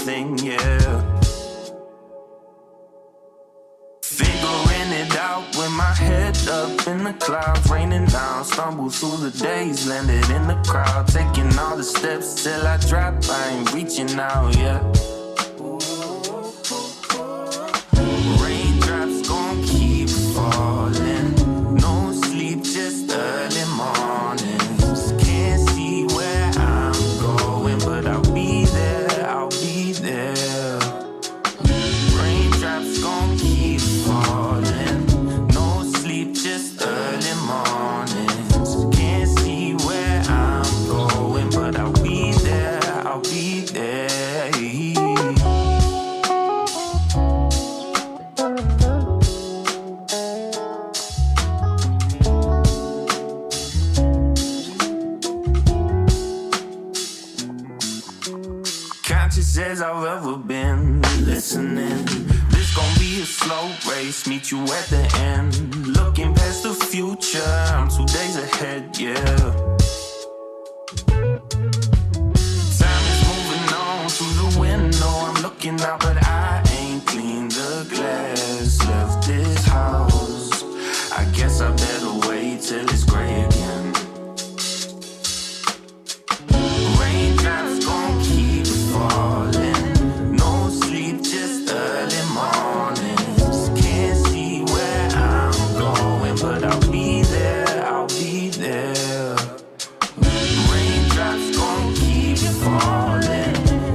everything, yeah. Figuring it out with my head up in the clouds, raining down, stumble through the days, landed in the crowd, taking all the steps till I drop, I ain't reaching out, yeah. Raindrops gon' keep falling, no sleep, just early mornings. Can't see where I'm going, but I'll be there, I'll be there. Raindrops gon' keep falling, no sleep, just early mornings. Can't see where I'm going, but I'll be there, I'll be there. Conscious as I've ever been, listening. This gon' be a slow race, meet you at the end. Looking past the future, I'm 2 days ahead, yeah. Time is moving on through the window, I'm looking out, but I ain't cleaned the glass. Left this house, I guess I better wait till it's gray again. Raindrops gon' keep falling, no sleep, just early mornings. Can't see where I'm going, but I'll be there, I'll be there. Raindrops gon' keep falling,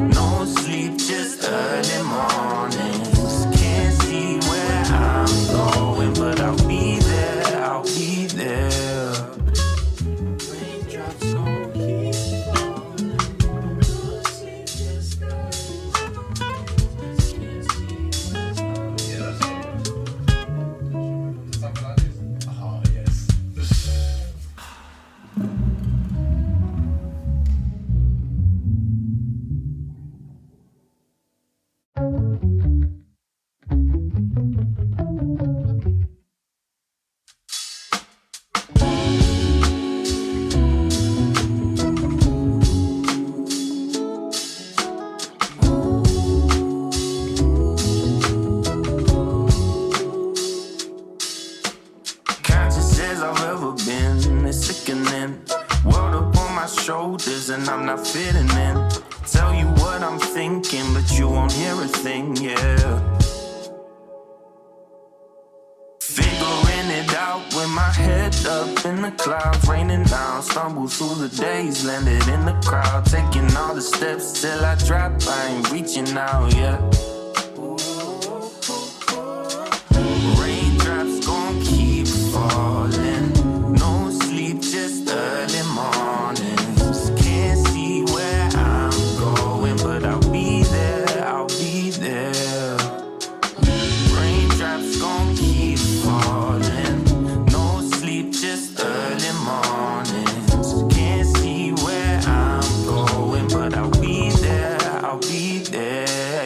no sleep, just early mornings. Can't see where I'm going, but I'll be there, I'll be there. Raindrops gon' keep falling, no sleep, just Oh, yes. Conscious as I've ever been, it's sickening. World up on my shoulders and I'm not fitting in. Tell you what I'm thinking, but you won't hear a thing, yeah. Figuring it out with my head up in the clouds, raining down, stumble through the days, landed in the crowd, taking all the steps till I drop, I ain't reaching out, yeah. Raindrops gon' keep falling, no sleep, just early mornings. Can't see where I'm going, but I'll be there, I'll be there. Raindrops gon' keep falling, no sleep, just early mornings. Can't see where I'm going, but I'll be there, I'll be there.